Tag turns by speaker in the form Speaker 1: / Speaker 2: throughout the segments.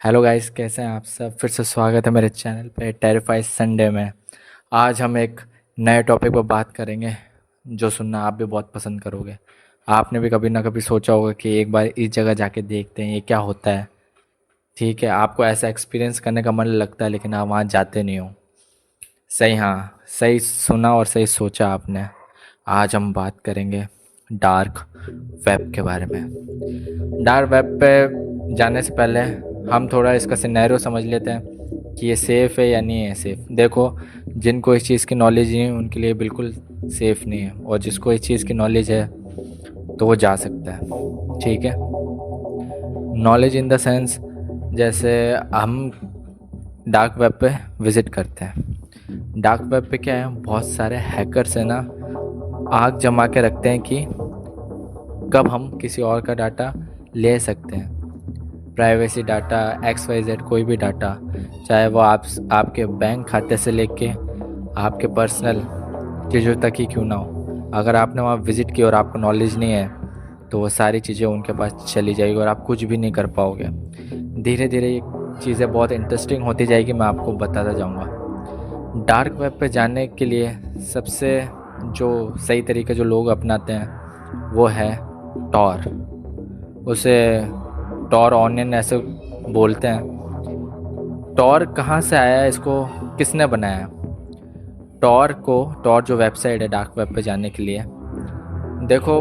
Speaker 1: Hello guys, कैसे हैं आप सब। फिर से स्वागत है मेरे चैनल पे टेरिफाई संडे में। आज हम एक नए टॉपिक पर बात करेंगे जो सुनना आप भी बहुत पसंद करोगे। आपने भी कभी ना कभी सोचा होगा कि एक बार इस जगह जाके देखते हैं ये क्या होता है। ठीक है, आपको ऐसा एक्सपीरियंस करने का मन लगता है लेकिन आप वहाँ जाते नहीं हो। सही, हाँ सही सुना और सही सोचा आपने। आज हम बात करेंगे डार्क वेब के बारे में। डार्क वेब पे जाने से पहले हम थोड़ा इसका सिनेरियो समझ लेते हैं कि ये सेफ़ है या नहीं है सेफ़। देखो, जिनको इस चीज़ की नॉलेज नहीं है उनके लिए बिल्कुल सेफ़ नहीं है, और जिसको इस चीज़ की नॉलेज है तो वो जा सकता है। ठीक है, नॉलेज इन द सेंस, जैसे हम डार्क वेब पे विज़िट करते हैं। डार्क वेब पे क्या है, बहुत सारे हैकर्स हैं ना, आग जमा के रखते हैं कि कब हम किसी और का डाटा ले सकते हैं। Privacy data, X Y Z कोई भी डाटा, चाहे वो आपके बैंक खाते से लेके आपके पर्सनल चीज़ों तक ही क्यों ना हो। अगर आपने वहाँ विज़िट की और आपको नॉलेज नहीं है तो वो सारी चीज़ें उनके पास चली जाएगी और आप कुछ भी नहीं कर पाओगे। धीरे धीरे ये चीज़ें बहुत इंटरेस्टिंग होती जाएगी, मैं आपको बताता जाऊँगा। डार्क वेब पे जाने के लिए सबसे जो सही तरीका जो लोग अपनाते हैं वो है टॉर। उसे टॉर ऑनियन ऐसे बोलते हैं। टॉर कहाँ से आया है, इसको किसने बनाया। टॉर जो वेबसाइट है डार्क वेब पे जाने के लिए, देखो,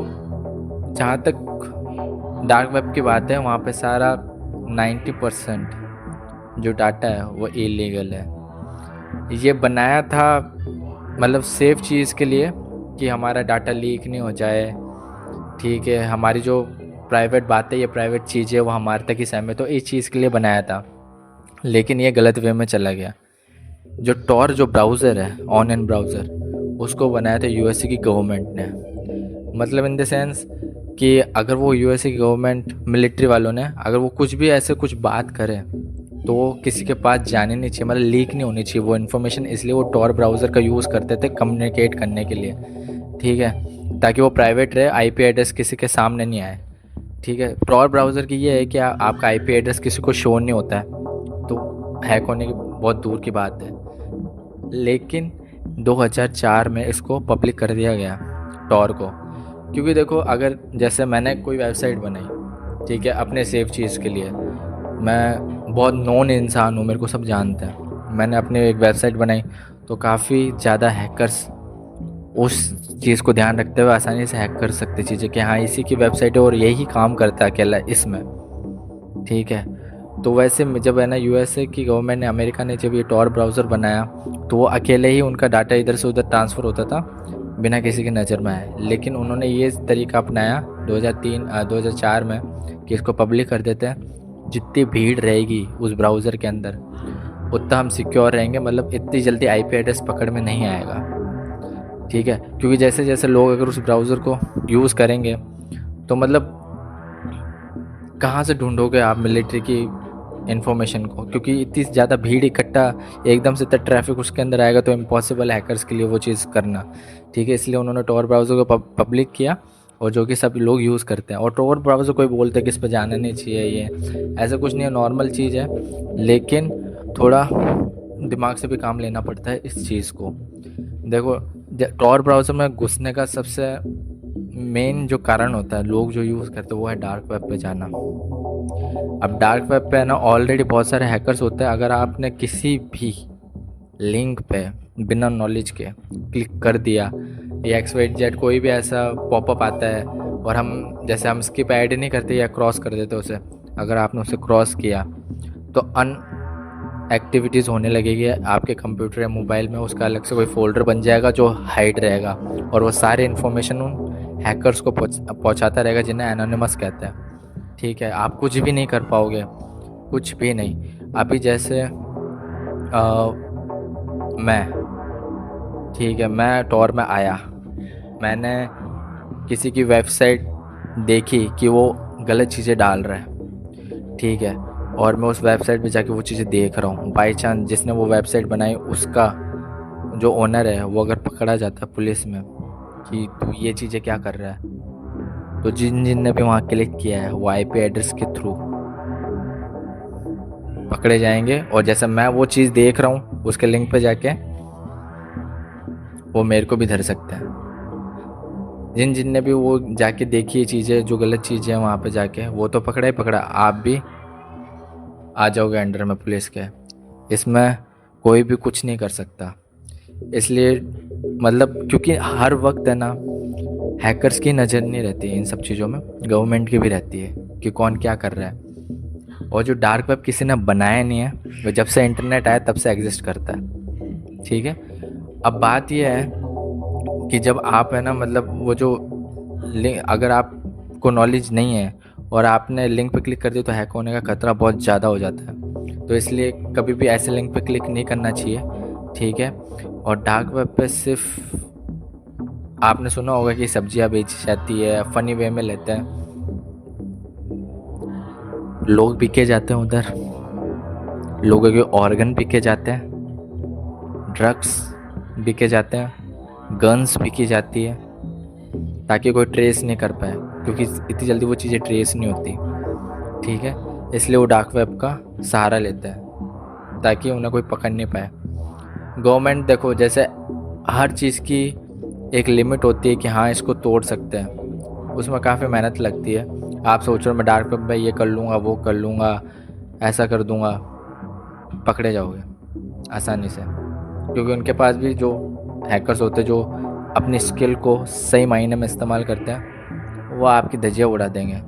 Speaker 1: जहाँ तक डार्क वेब की बात है वहाँ पे सारा 90% जो डाटा है वो इलीगल है। ये बनाया था मतलब सेफ चीज़ के लिए कि हमारा डाटा लीक नहीं हो जाए। ठीक है, हमारी जो प्राइवेट बातें, ये प्राइवेट चीज़ें वो हमारे तक ही सीमित, तो इस चीज़ के लिए बनाया था। लेकिन ये गलत वे में चला गया। जो टॉर जो ब्राउज़र है, ऑनलाइन ब्राउज़र, उसको बनाया था यूएसए की गवर्नमेंट ने। मतलब इन द सेंस कि अगर वो यूएसए की गवर्नमेंट, मिलिट्री वालों ने अगर वो कुछ भी ऐसे कुछ बात करें तो वो किसी के पास जाने नहीं चाहिए, मतलब लीक नहीं होनी चाहिए वो इन्फॉर्मेशन। इसलिए वो टॉर ब्राउज़र का यूज़ करते थे कम्युनिकेट करने के लिए। ठीक है, ताकि वो प्राइवेट रहे, आईपी एड्रेस किसी के सामने नहीं आए। ठीक है, टॉर ब्राउज़र की ये है कि आपका आईपी एड्रेस किसी को शो नहीं होता है, तो हैक होने की बहुत दूर की बात है। लेकिन 2004 में इसको पब्लिक कर दिया गया, टॉर को। क्योंकि देखो, अगर जैसे मैंने कोई वेबसाइट बनाई, ठीक है, अपने सेफ चीज़ के लिए, मैं बहुत नोन इंसान हूँ, मेरे को सब जानते हैं। मैंने अपनी एक वेबसाइट बनाई तो काफ़ी ज़्यादा हैकर्स उस चीज़ को ध्यान रखते हुए आसानी से हैक कर सकते चीज़ें कि हाँ इसी की वेबसाइट है और यही काम करता है अकेला इसमें। ठीक है, तो वैसे जब है ना यूएसए की गवर्नमेंट ने, अमेरिका ने जब ये टॉर ब्राउज़र बनाया तो वो अकेले ही उनका डाटा इधर से उधर ट्रांसफ़र होता था बिना किसी की नज़र में आए। लेकिन उन्होंने ये तरीका अपनाया 2004 में कि इसको पब्लिक कर देते हैं। जितनी भीड़ रहेगी उस ब्राउज़र के अंदर उतना हम सिक्योर रहेंगे, मतलब इतनी जल्दी आईपी एड्रेस पकड़ में नहीं आएगा। ठीक है, क्योंकि जैसे जैसे लोग अगर उस ब्राउज़र को यूज़ करेंगे तो मतलब कहाँ से ढूंढोगे आप मिलिट्री की इन्फॉर्मेशन को, क्योंकि इतनी ज़्यादा भीड़ इकट्ठा एकदम से इतना ट्रैफिक उसके अंदर आएगा तो इम्पॉसिबल हैकर्स के लिए वो चीज़ करना। ठीक है, इसलिए उन्होंने टॉर ब्राउज़र को पब्लिक किया और जो कि सब लोग यूज़ करते हैं। और टॉर ब्राउज़र कोई बोलते हैं कि इस पर जाना नहीं चाहिए, ये ऐसा कुछ नहीं है, नॉर्मल चीज़ है। लेकिन थोड़ा दिमाग से भी काम लेना पड़ता है इस चीज़ को। देखो, टॉर ब्राउज़र में घुसने का सबसे मेन जो कारण होता है लोग जो यूज़ करते हैं वो है डार्क वेब पे जाना। अब डार्क वेब पे है ना ऑलरेडी बहुत सारे हैकर्स होते हैं। अगर आपने किसी भी लिंक पे बिना नॉलेज के क्लिक कर दिया, या एक्स वाई जेड कोई भी ऐसा पॉपअप आता है और हम जैसे हम स्किप ऐड नहीं करते या क्रॉस कर देते उसे, अगर आपने उसे क्रॉस किया तो अन एक्टिविटीज़ होने लगेगी आपके कंप्यूटर या मोबाइल में। उसका अलग से कोई फोल्डर बन जाएगा जो हाइड रहेगा और वो सारे इन्फॉर्मेशन उन हैकर्स को पहुंचाता रहेगा जिन्हें एनोनिमस कहते हैं। ठीक है, आप कुछ भी नहीं कर पाओगे, कुछ भी नहीं। अभी जैसे मैं, ठीक है, मैं टॉर में आया, मैंने किसी की वेबसाइट देखी कि वो गलत चीज़ें डाल रहा है। ठीक है, और मैं उस वेबसाइट पे जाके वो चीज़ें देख रहा हूँ। बाई चांस जिसने वो वेबसाइट बनाई उसका जो ओनर है वो अगर पकड़ा जाता है पुलिस में कि तू ये चीज़ें क्या कर रहा है, तो जिन जिन ने भी वहाँ क्लिक किया है वो आईपी एड्रेस के थ्रू पकड़े जाएंगे, और जैसे मैं वो चीज़ देख रहा हूँ उसके लिंक पे जाके वो मेरे को भी धर सकते हैं। जिन ने भी वो जाके देखी चीज़ें, जो गलत चीज़ें हैं वहाँ पे जाके, वो तो पकड़ा ही पकड़ा, आप भी आ जाओगे अंडर में पुलिस के। इसमें कोई भी कुछ नहीं कर सकता। इसलिए मतलब क्योंकि हर वक्त है ना हैकर्स की नज़र नहीं रहती है इन सब चीज़ों में, गवर्नमेंट की भी रहती है कि कौन क्या कर रहा है। और जो डार्क वेब किसी ने बनाया नहीं है, वो जब से इंटरनेट आया तब से एग्जिस्ट करता है। ठीक है, अब बात यह है कि जब आप है ना मतलब वो जो लिंक, अगर आपको नॉलेज नहीं है और आपने लिंक पे क्लिक कर दिया तो हैक होने का खतरा बहुत ज़्यादा हो जाता है। तो इसलिए कभी भी ऐसे लिंक पे क्लिक नहीं करना चाहिए। ठीक है, और डार्क वेब पे सिर्फ आपने सुना होगा कि सब्जियां बेची जाती है, फनी वे में लेते हैं, लोग बिके जाते हैं उधर, लोगों के ऑर्गन बिके जाते हैं, ड्रग्स बिके जाते हैं, गन्स बिकी जाती है, ताकि कोई ट्रेस नहीं कर पाए, क्योंकि इतनी जल्दी वो चीज़ें ट्रेस नहीं होती। ठीक है, इसलिए वो डार्क वेब का सहारा लेता है ताकि उन्हें कोई पकड़ नहीं पाए। गवर्नमेंट देखो, जैसे हर चीज़ की एक लिमिट होती है कि हाँ इसको तोड़ सकते हैं, उसमें काफ़ी मेहनत लगती है। आप सोच रहे हो मैं डार्क वेब में ये कर लूँगा, वो कर लूँगा, ऐसा कर दूँगा, पकड़े जाओगे आसानी से, क्योंकि उनके पास भी जो हैकर्स होते हैं जो अपनी स्किल को सही मायने में इस्तेमाल करते हैं, वो आपकी धज्जियाँ उड़ा देंगे।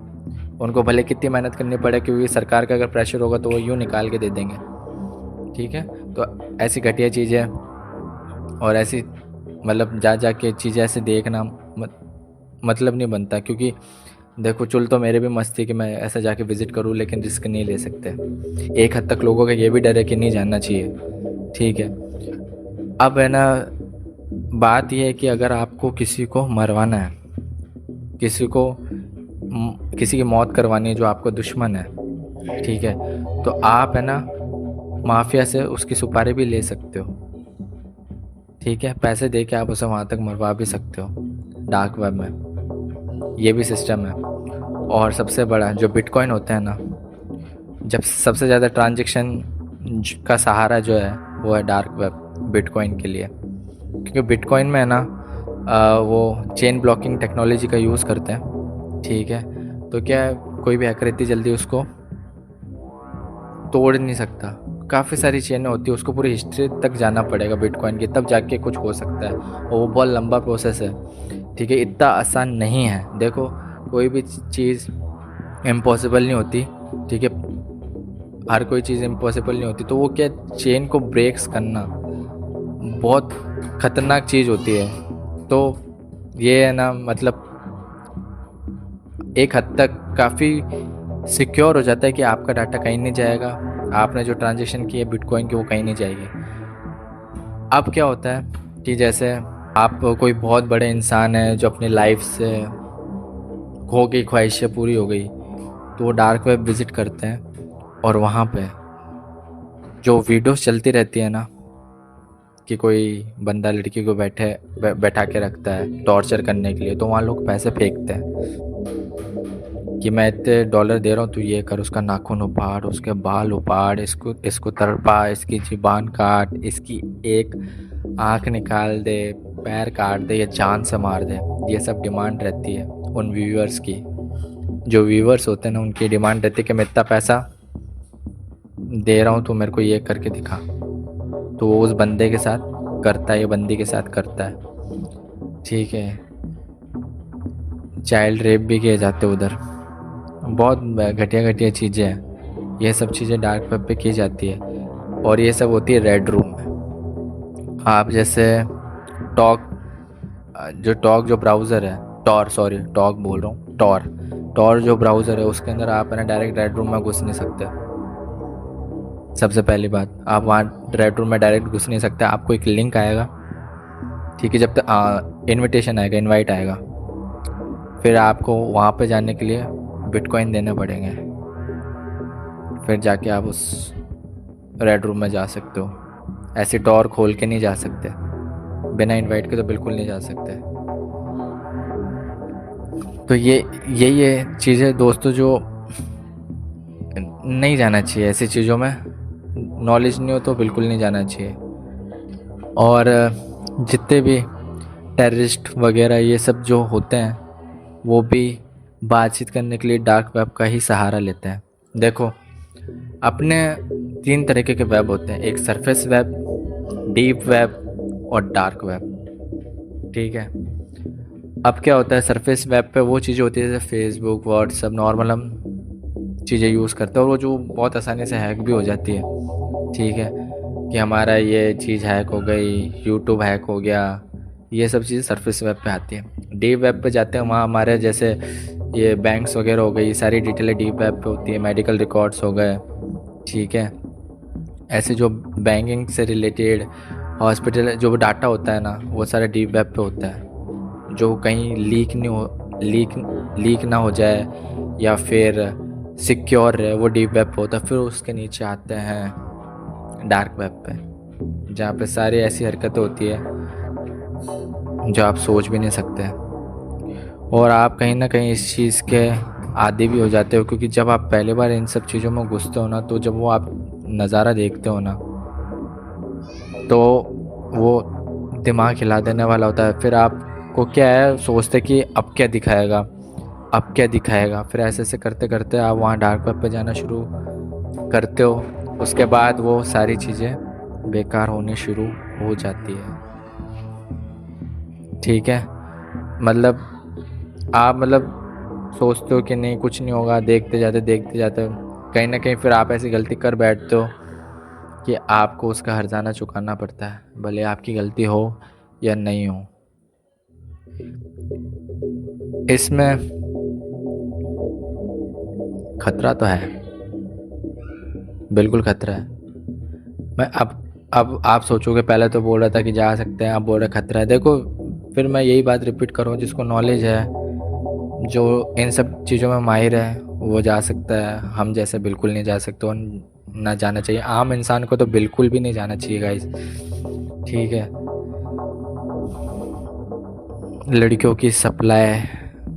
Speaker 1: उनको भले कितनी मेहनत करनी पड़े, क्योंकि सरकार का अगर प्रेशर होगा तो वो यूँ निकाल के दे देंगे। ठीक है, तो ऐसी घटिया चीज़ें और ऐसी मतलब जा के चीज़ें ऐसे देखना मतलब नहीं बनता। क्योंकि देखो, चुल तो मेरे भी मस्त थी कि मैं ऐसा जाके विज़िट करूँ, लेकिन रिस्क नहीं ले सकते। एक हद तक लोगों का ये भी डर है कि नहीं जाना चाहिए। ठीक है, अब है ना बात यह है कि अगर आपको किसी को मरवाना है, किसी की मौत करवानी है जो आपका दुश्मन है, ठीक है, तो आप है ना माफिया से उसकी सुपारी भी ले सकते हो। ठीक है, पैसे दे के आप उसे वहाँ तक मरवा भी सकते हो। डार्क वेब में ये भी सिस्टम है। और सबसे बड़ा जो बिटकॉइन होते हैं ना, जब सबसे ज़्यादा ट्रांजैक्शन का सहारा जो है वो है डार्क वेब बिटकॉइन के लिए। क्योंकि बिटकॉइन में है ना वो चेन ब्लॉकिंग टेक्नोलॉजी का यूज़ करते हैं। ठीक है, तो क्या है, कोई भी हैकर इतनी जल्दी उसको तोड़ नहीं सकता। काफ़ी सारी चेनें होती है, उसको पूरी हिस्ट्री तक जाना पड़ेगा बिटकॉइन की, तब जाके कुछ हो सकता है, और वो बहुत लंबा प्रोसेस है। ठीक है, इतना आसान नहीं है। देखो, कोई भी चीज़ इम्पॉसिबल नहीं होती। ठीक है, हर कोई चीज़ इम्पॉसिबल नहीं होती। तो वो क्या, चेन को ब्रेक्स करना बहुत ख़तरनाक चीज़ होती है। तो ये है ना मतलब एक हद तक काफ़ी सिक्योर हो जाता है कि आपका डाटा कहीं नहीं जाएगा, आपने जो ट्रांजैक्शन की है बिटकॉइन की वो कहीं नहीं जाएगी। अब क्या होता है कि जैसे आप कोई बहुत बड़े इंसान है जो अपनी लाइफ से खो गई, ख्वाहिशें पूरी हो गई, तो वो डार्क वेब विज़िट करते हैं, और वहाँ पे जो वीडियोस चलती रहती है ना कि कोई बंदा लड़की को बैठा के रखता है टॉर्चर करने के लिए, तो वहाँ लोग पैसे फेंकते हैं कि मैं इतने डॉलर दे रहा हूँ, तू ये कर, उसका नाखून उपाड़, उसके बाल उपाड़, इसको तड़पा, इसकी ज़ुबान काट, इसकी एक आँख निकाल दे, पैर काट दे या जान से मार दे। ये सब डिमांड रहती है उन व्यूअर्स की। जो व्यूअर्स होते हैं ना, उनकी डिमांड रहती है कि मैं इतना पैसा दे रहा हूँ तो मेरे को ये करके दिखा। तो वो उस बंदे के साथ करता है या बंदी के साथ करता है। ठीक है, चाइल्ड रेप भी किए जाते उधर, बहुत घटिया चीज़ें हैं। ये सब चीज़ें डार्क वेब पे की जाती है, और ये सब होती है रेड रूम में। आप जैसे टॉक जो ब्राउज़र है, टॉक बोल रहा हूँ, टॉर जो ब्राउज़र है, उसके अंदर आप है ना डायरेक्ट रेड रूम में घुस नहीं सकते। सबसे पहली बात, आप वहाँ रेड रूम में डायरेक्ट घुस नहीं सकते। आपको एक लिंक आएगा, ठीक है, जब तक इनविटेशन आएगा, इनवाइट आएगा, फिर आपको वहाँ पे जाने के लिए बिटकॉइन देने पड़ेंगे, फिर जाके आप उस रेड रूम में जा सकते हो। ऐसे डोर खोल के नहीं जा सकते, बिना इनवाइट के तो बिल्कुल नहीं जा सकते। तो ये चीज़ें दोस्तों जो नहीं जाना चाहिए ऐसी चीज़ों में। नॉलेज नहीं हो तो बिल्कुल नहीं जाना चाहिए। और जितने भी टेररिस्ट वगैरह ये सब जो होते हैं वो भी बातचीत करने के लिए डार्क वेब का ही सहारा लेते हैं। देखो, अपने 3 तरीके के वेब होते हैं, एक सरफेस वेब, डीप वेब और डार्क वेब। ठीक है। अब क्या होता है, सरफेस वेब पे वो चीज़ें होती है जैसे फेसबुक, व्हाट्सअप, नॉर्मल हम चीज़ें यूज़ करते हैं, और वो जो बहुत आसानी से हैक भी हो जाती है। ठीक है, कि हमारा ये चीज़ हैक हो गई, यूट्यूब हैक हो गया, ये सब चीज़ें सरफेस वेब पे आती है। डीप वेब पे जाते हैं, वहाँ हमारे जैसे ये बैंक्स वगैरह हो गई, ये सारी डिटेलें डीप वेब पे होती है। मेडिकल रिकॉर्ड्स हो गए, ठीक है, ऐसे जो बैंकिंग से रिलेटेड हॉस्पिटल जो डाटा होता है ना, वो सारा डीप वेब पे होता है। जो कहीं लीक ना हो जाए या फिर सिक्योर रहे, वो डीप वेब पे होता है। फिर उसके नीचे आते हैं डार्क वेब पे, जहाँ पे सारी ऐसी हरकतें होती है जो आप सोच भी नहीं सकते, और आप कहीं ना कहीं इस चीज़ के आदी भी हो जाते हो। क्योंकि जब आप पहली बार इन सब चीज़ों में घुसते हो ना, तो जब वो आप नज़ारा देखते हो ना, तो वो दिमाग हिला देने वाला होता है। फिर आपको क्या है, सोचते कि अब क्या दिखाएगा, अब क्या दिखाएगा। फिर ऐसे ऐसे करते करते आप वहाँ डार्क वेब पे जाना शुरू करते हो। उसके बाद वो सारी चीज़ें बेकार होनी शुरू हो जाती है। ठीक है, मतलब आप सोचते हो कि नहीं कुछ नहीं होगा, देखते जाते कहीं ना कहीं फिर आप ऐसी गलती कर बैठते हो कि आपको उसका हर्जाना चुकाना पड़ता है, भले आपकी गलती हो या नहीं हो। इसमें खतरा तो है, बिल्कुल खतरा है। मैं अब आप सोचोगे, पहले तो बोल रहा था कि जा सकते हैं, अब बोल रहे खतरा है। देखो, फिर मैं यही बात रिपीट करूँ, जिसको नॉलेज है, जो इन सब चीज़ों में माहिर है, वो जा सकता है। हम जैसे बिल्कुल नहीं जा सकते, और ना जाना चाहिए। आम इंसान को तो बिल्कुल भी नहीं जाना चाहिए गाइस। ठीक है, लड़कियों की सप्लाई,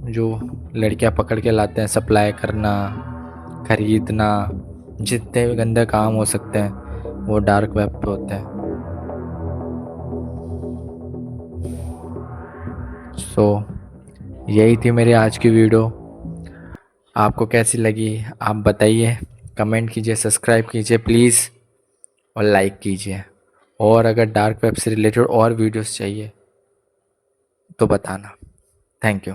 Speaker 1: जो लड़कियां पकड़ के लाते हैं, सप्लाई करना, खरीदना, जितने भी गंदे काम हो सकते हैं वो डार्क वेब पे होते हैं। सो यही थी मेरी आज की वीडियो। आपको कैसी लगी आप बताइए, कमेंट कीजिए, सब्सक्राइब कीजिए प्लीज़, और लाइक कीजिए। और अगर डार्क वेब से रिलेटेड और वीडियोस चाहिए तो बताना। Thank you.